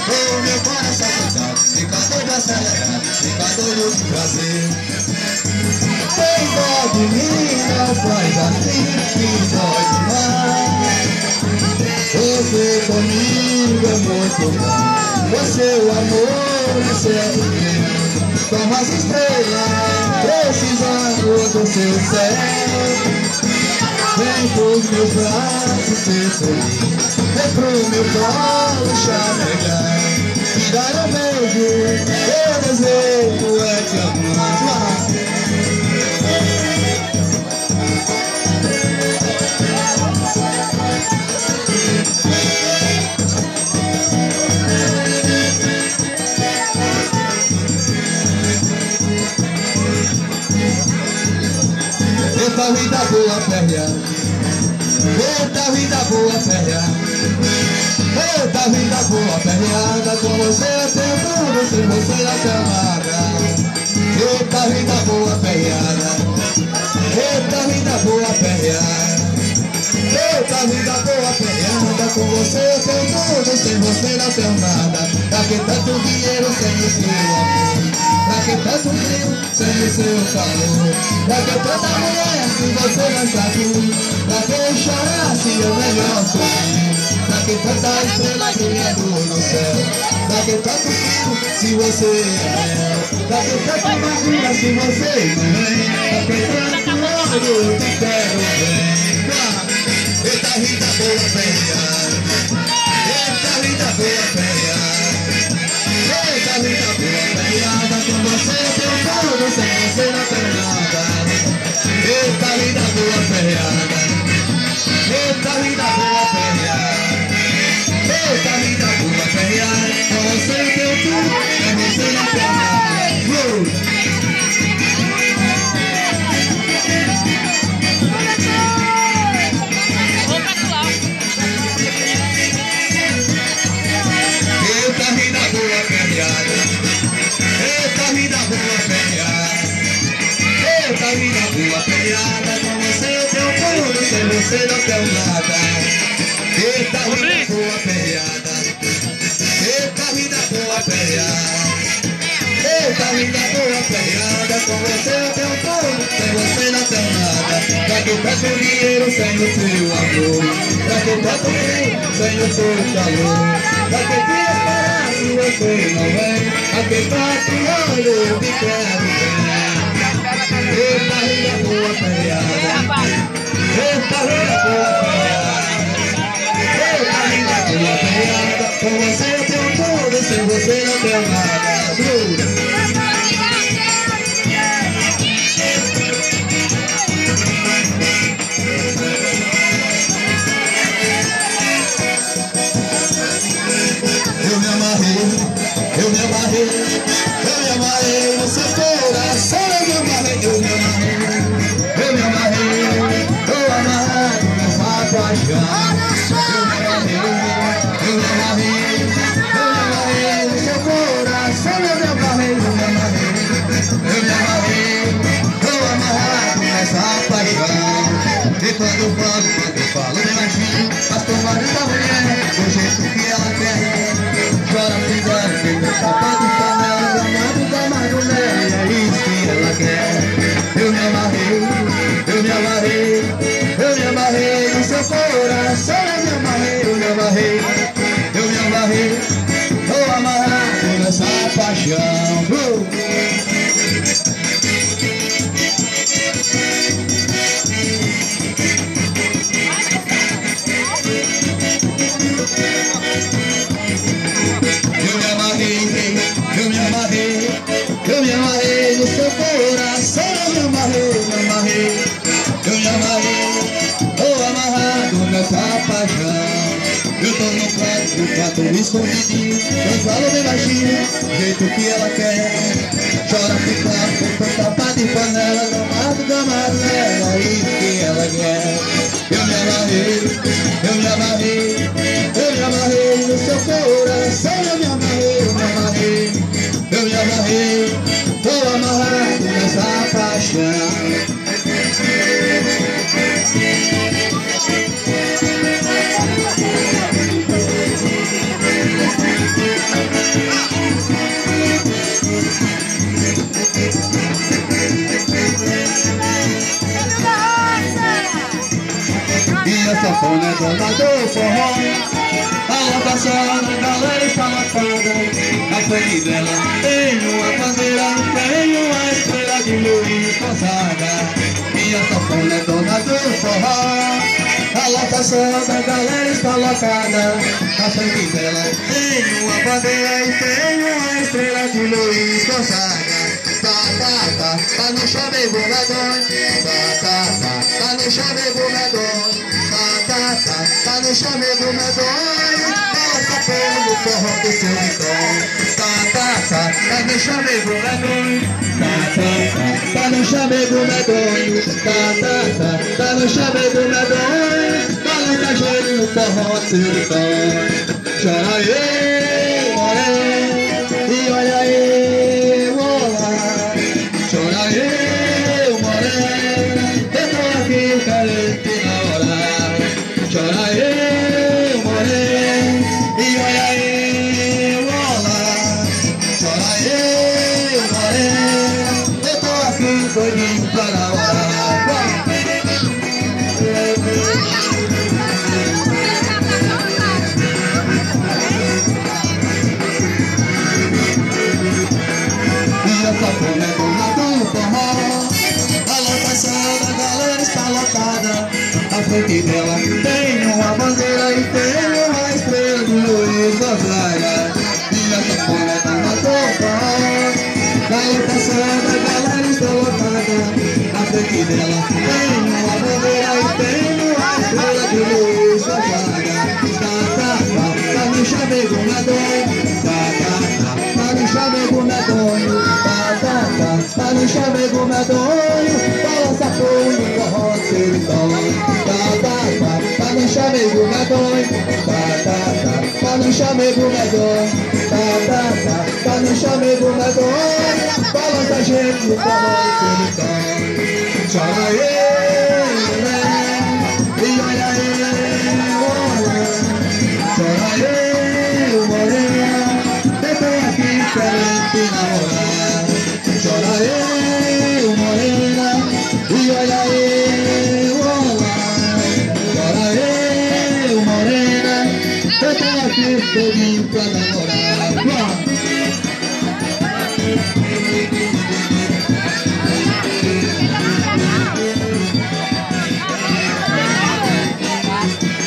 O meu coração coitado fica doido acelerado, fica doido de prazer. Tem dó de mim, não faz assim, que dói demais. Você comigo é muito bom, você o amor é certo meu. Como as estrelas, precisando do seu céu. Vem pros meus braços ser feliz, vem pro meu colo chamegar. Me dar um beijo, eu desejo é te amar. Eita vida boa perreada, eita vida boa perreada, eita vida boa perreada. Com você eu tenho tudo, sem você eu tenho nada. Eita vida boa perreada, eita vida boa perreada, eita vida boa perreada. Com você eu tenho tudo, sem você não tenho nada. Pra que tanto dinheiro sem o seu amor? Pra que tanto frio sem o seu calor? Pra que tanta mulher se você não está aqui? Pra que chorar se eu melhor sorrir? Pra que tanta estrela brilhando no céu? Pra que tanto frio se você é mel? Pra que tanta magia se você não vem? Pra que tanto ódio eu te quero bem? Eita vida boa perreada, eita vida boa perreada, eita vida boa perreada. Com você eu tenho tudo, sem você não tenho nada. Eita vida boa perreada, eita vida boa perreada, eita vida boa perreada. Com você eu tenho tudo, sem você não tenho nada. Eita vida boa perreada, eita vida boa perreada, eita vida boa perreada. Com você eu tenho tudo, sem você não tenho nada. Eita vida boa perreada, eita vida boa perreada, eita vida boa perreada. Com você eu tenho tudo, sem você não tenho nada. Pra que tanto dinheiro sem o seu amor? Pra que tanto frio sem o seu calor? Pra que te esperar se você não vem? Pra que tanto olho eu te quero ver? Eita vida boa perreada, eita vida boa perreada, eita vida boa perreada. Com você eu tenho tudo, sem você não tenho nada. Jura? Eu me amarrei, eu me amarrei no seu coração. Eu me amarrei, eu me amarrei, eu me amarrei, tô amarrado nessa paixão. Eu me amarrei, eu me amarrei no seu coração. Eu me amarrei, eu me amarrei, eu me amarrei, tô amarrado nessa paixão. E quando eu falo bem baixinho, mas tô marido da mulher, do jeito que ela quer. Chora pisando, feita tapa de panela, gamado da marulé, é isso que ela quer. Eu me amarrei, eu me amarrei, eu me amarrei no seu coração. Eu me amarrei, eu me amarrei, eu me amarrei, tô amarrado nessa paixão. Eu me amarrei no seu coração. Eu me amarrei, eu me amarrei, tô amarrado nessa paixão. Eu tô no quarto escondidinho, eu falo bem baixinho, do jeito que ela quer. Chora picado, com tapa de panela, gamado da amarela, é isso que ela quer. Eu me amarrei, eu me amarrei, eu me amarrei no seu coração. Eu me amarrei, eu me amarrei, eu me amarrei, tô amarrado nessa paixão. sanfona é dona do forró. A passada, a galera está lotada. Na frente dela tem uma bandeira, tem uma estrela de luz Gonzaga. Minha sanfona é dona do forró. A lotação da galera está lotada. Na frente dela tem uma bandeira e tem uma estrela de Luiz Gonzaga. Tá no chamego medonho. Tá no chamego medonho. Tá no chamego medonho. Balança pelo forró do seu então. Tá no chamego medonho. Tá no chamego medonho. Tá no chamego medonho. Balança gelo no forró do seu então. Chora aí, moré, e olha aí, mola. Chora aí, moré, eu tô aqui carente na hora. Chora aí, moré, e olha aí, mola. Chora aí, moré, eu tô aqui doidinho pra na hora. Minha sanfona é dona do forró. A lotação da galera está lotada. À frente dela tem uma bandeira e tem uma estrela de Luiz Gonzaga. Minha sanfona é dona do forró. A lotação da galera está lotada. À frente dela tem uma bandeira e tem uma estrela de Luiz Gonzaga. Tá no chamego medonho. Tá no chamego medonho. Tá no chamego medonho. Balança fogo no forró do sertão. Tá no chamego medonho. Tá no chamego medonho. Tá no chamego medonho. Balança gente no forró do sertão. Chora aí, né? E olha aí, olha. Chora aí, morena. Eu tô aqui diferente na hora. Chora aí, morena, e olha aí, olá. Chora aí, morena, eu tô aqui todinho pra namorar.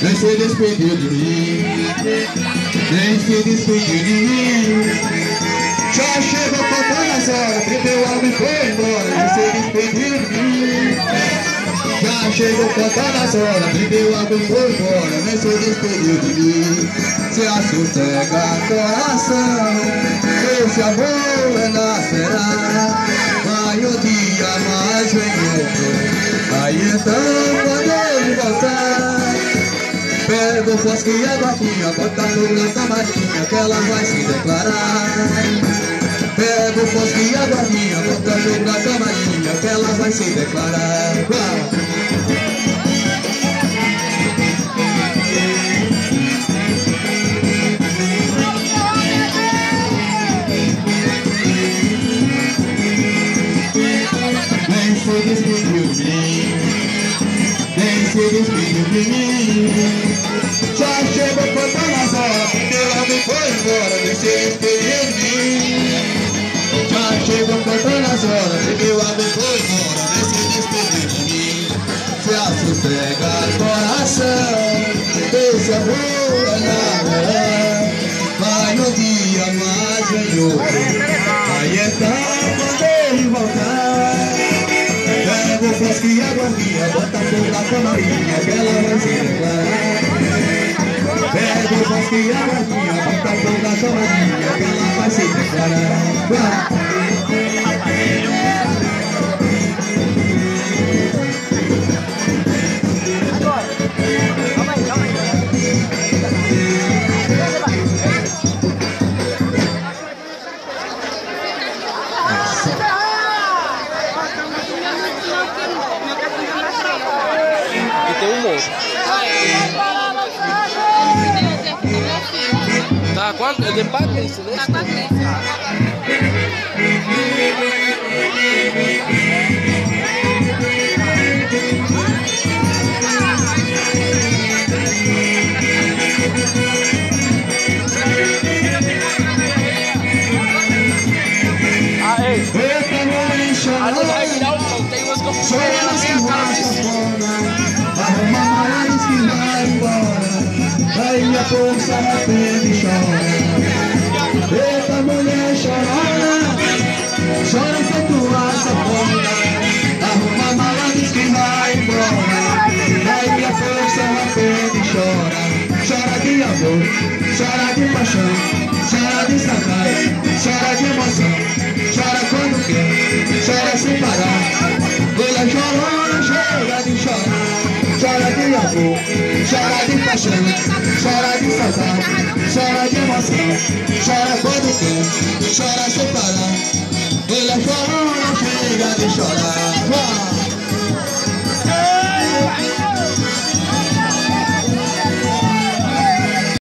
Nem se despediu de mim, nem se despediu de mim. Já chegou contando as horas, bebeu algo e foi embora, nem se despediu de mim. Já chegou contando as horas, bebeu algo e foi embora, nem se despediu de mim. Se assossega coração, esse amor renascerá. Vai o dia mais vem outro, aí então quando ele voltar, pega o fosco e a guardinha, bota fogo na camarinha que ela vai se declarar. Pega o fosco e a guardinha, bota fogo na camarinha que ela vai se declarar. Nem se despediu de mim, nem se despediu de mim. Já chegou contando as horas, porque logo foi embora, nem se despediu de mim. Já chegou contando as horas, porque logo foi embora, nem se despediu de mim. Se assossega coração, esse amor é na hora. Vai no dia mais vem outro, aí então quando ele voltar, pega o fosco e a guardinha, bota fogo na camarinha que ela vai se declarar. Pega o fosco e a guardinha, bota fogo na camarinha que ela vai se declarar. Tem um monte. Tá quase, é de patrícia, né? Tá patrícia. Daqui a pouco se arrepende e chora. Eita mulher chorona, chora feito a sanfona. Arruma a mala, diz que vai embora. Daqui a pouco se arrepende e chora. Chora de amor, chora de paixão, chora de saudade, chora de emoção. Chora quando quer, chora sem parar. Mulher chorona, chora de chorar. Chora de amor, chora de paixão, chora de saudade, chora de emoção. Chora quando quer, chora sem parar.